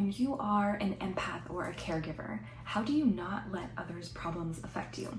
When you are an empath or a caregiver, how do you not let others' problems affect you?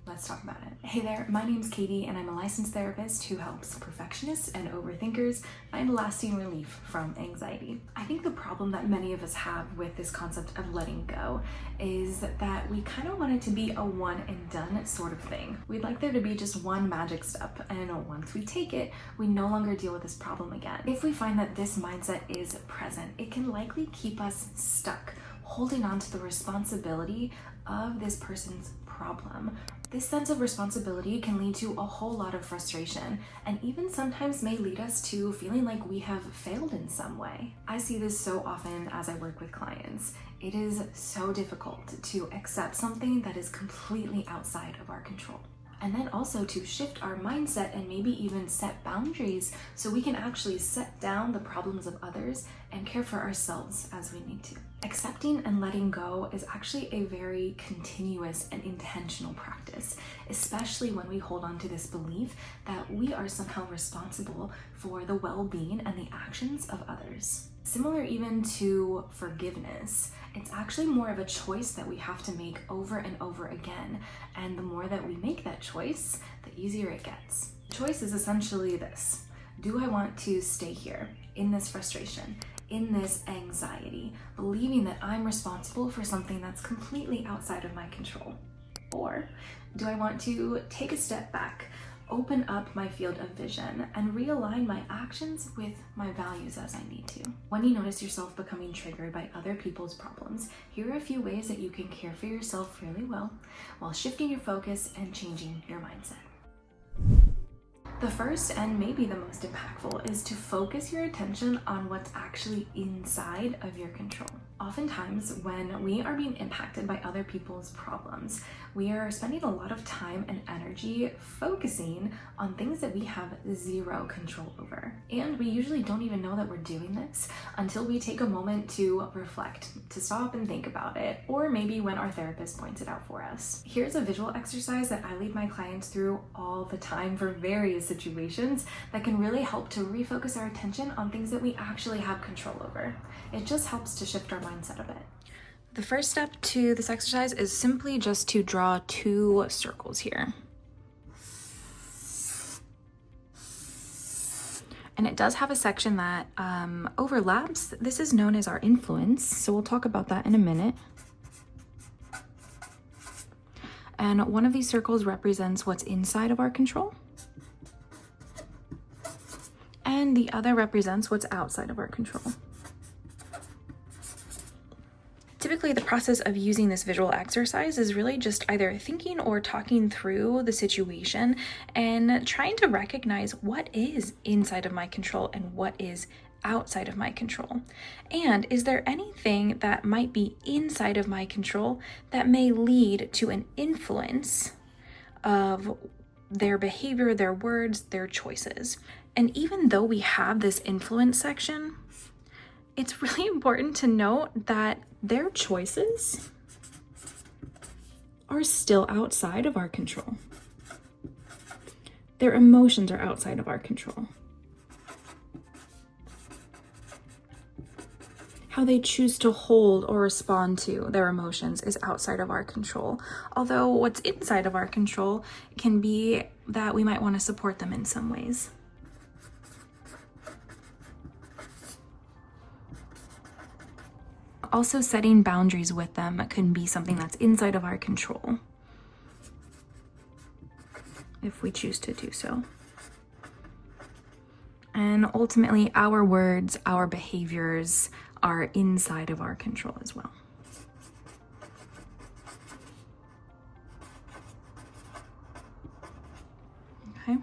Let's talk about it. Hey there, my name's Katie and I'm a licensed therapist who helps perfectionists and overthinkers find lasting relief from anxiety. I think the problem that many of us have with this concept of letting go is that we kind of want it to be a one and done sort of thing. We'd like there to be just one magic step, and once we take it, we no longer deal with this problem again. If we find that this mindset is present, it can likely keep us stuck, holding on to the responsibility of this person's problem. This sense of responsibility can lead to a whole lot of frustration, and even sometimes may lead us to feeling like we have failed in some way. I see this so often as I work with clients. It is so difficult to accept something that is completely outside of our control. And then also to shift our mindset and maybe even set boundaries so we can actually set down the problems of others and care for ourselves as we need to. Accepting and letting go is actually a very continuous and intentional practice, especially when we hold on to this belief that we are somehow responsible for the well-being and the actions of others. Similar even to forgiveness, it's actually more of a choice that we have to make over and over again. And the more that we make that choice, the easier it gets. The choice is essentially this: do I want to stay here in this frustration, in this anxiety, believing that I'm responsible for something that's completely outside of my control? Or do I want to take a step back, open up my field of vision, and realign my actions with my values as I need to? When you notice yourself becoming triggered by other people's problems, here are a few ways that you can care for yourself really well while shifting your focus and changing your mindset. The first, and maybe the most impactful, is to focus your attention on what's actually inside of your control. Oftentimes, when we are being impacted by other people's problems, we are spending a lot of time and energy focusing on things that we have zero control over. And we usually don't even know that we're doing this until we take a moment to reflect, to stop and think about it, or maybe when our therapist points it out for us. Here's a visual exercise that I lead my clients through all the time for various situations that can really help to refocus our attention on things that we actually have control over. It just helps to shift our mindset a bit. The first step to this exercise is simply just to draw two circles here. And it does have a section that overlaps. This is known as our influence, so we'll talk about that in a minute. And one of these circles represents what's inside of our control, and the other represents what's outside of our control. Typically, the process of using this visual exercise is really just either thinking or talking through the situation and trying to recognize what is inside of my control and what is outside of my control. And is there anything that might be inside of my control that may lead to an influence of their behavior, their words, their choices? And even though we have this influence section, it's really important to note that their choices are still outside of our control. Their emotions are outside of our control. How they choose to hold or respond to their emotions is outside of our control. Although what's inside of our control can be that we might want to support them in some ways. Also, setting boundaries with them can be something that's inside of our control, if we choose to do so. And ultimately, our words, our behaviors are inside of our control as well. Okay.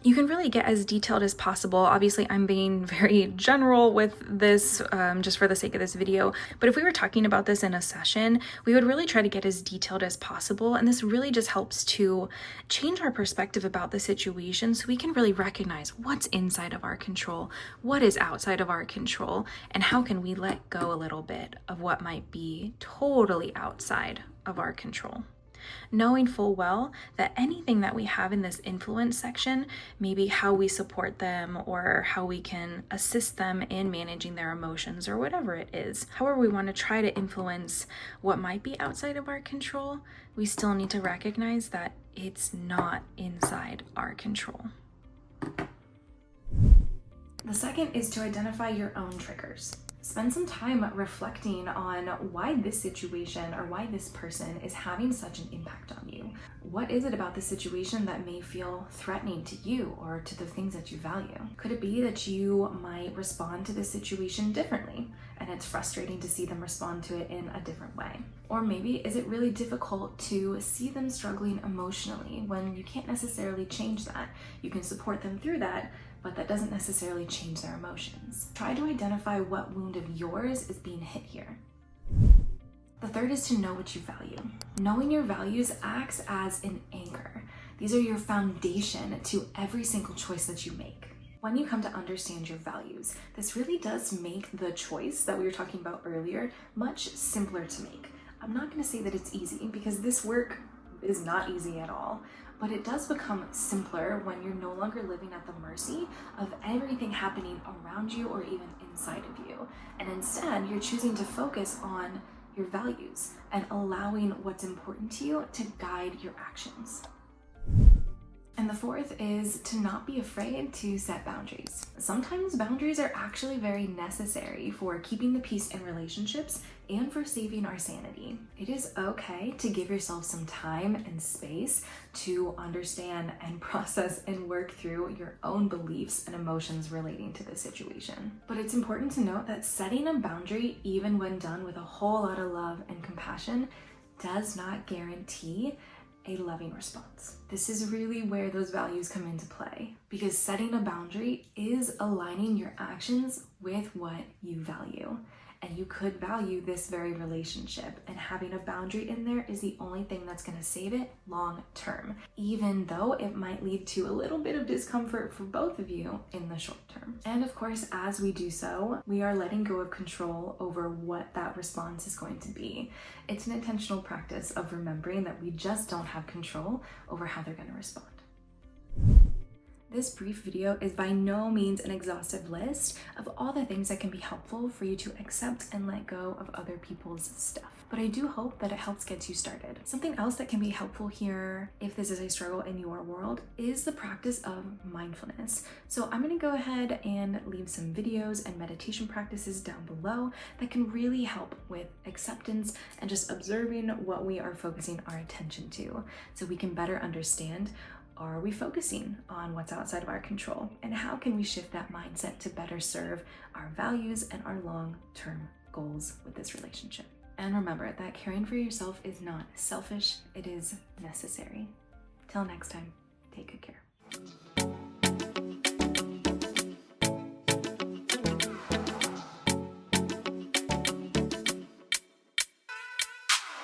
You can really get as detailed as possible. Obviously, I'm being very general with this just for the sake of this video, but if we were talking about this in a session, we would really try to get as detailed as possible, and this really just helps to change our perspective about the situation so we can really recognize what's inside of our control, what is outside of our control, and how can we let go a little bit of what might be totally outside of our control. knowing full well that anything that we have in this influence section, maybe how we support them or how we can assist them in managing their emotions or whatever it is, however we want to try to influence what might be outside of our control, we still need to recognize that it's not inside our control. The second is to identify your own triggers. Spend some time reflecting on why this situation or why this person is having such an impact on you. What is it about the situation that may feel threatening to you or to the things that you value? Could it be that you might respond to this situation differently and it's frustrating to see them respond to it in a different way? Or maybe is it really difficult to see them struggling emotionally when you can't necessarily change that? You can support them through that, but that doesn't necessarily change their emotions. Try to identify what wound of yours is being hit here. The third is to know what you value. Knowing your values acts as an anchor. These are your foundation to every single choice that you make. When you come to understand your values, this really does make the choice that we were talking about earlier much simpler to make. I'm not going to say that it's easy because this work is not easy at all, but it does become simpler when you're no longer living at the mercy of everything happening around you or even inside of you. And instead, you're choosing to focus on your values and allowing what's important to you to guide your actions. And the fourth is to not be afraid to set boundaries. Sometimes boundaries are actually very necessary for keeping the peace in relationships and for saving our sanity. It is okay to give yourself some time and space to understand and process and work through your own beliefs and emotions relating to the situation. But it's important to note that setting a boundary, even when done with a whole lot of love and compassion, does not guarantee a loving response. This is really where those values come into play, because setting a boundary is aligning your actions with what you value. And you could value this very relationship, and having a boundary in there is the only thing that's going to save it long term, even though it might lead to a little bit of discomfort for both of you in the short term. And of course, as we do so, we are letting go of control over what that response is going to be. It's an intentional practice of remembering that we just don't have control over how they're going to respond. This brief video is by no means an exhaustive list of all the things that can be helpful for you to accept and let go of other people's stuff, but I do hope that it helps get you started. Something else that can be helpful here, if this is a struggle in your world, is the practice of mindfulness. So I'm going to go ahead and leave some videos and meditation practices down below that can really help with acceptance and just observing what we are focusing our attention to, so we can better understand, are we focusing on what's outside of our control? And how can we shift that mindset to better serve our values and our long-term goals with this relationship? And remember that caring for yourself is not selfish, it is necessary. Till next time, take good care.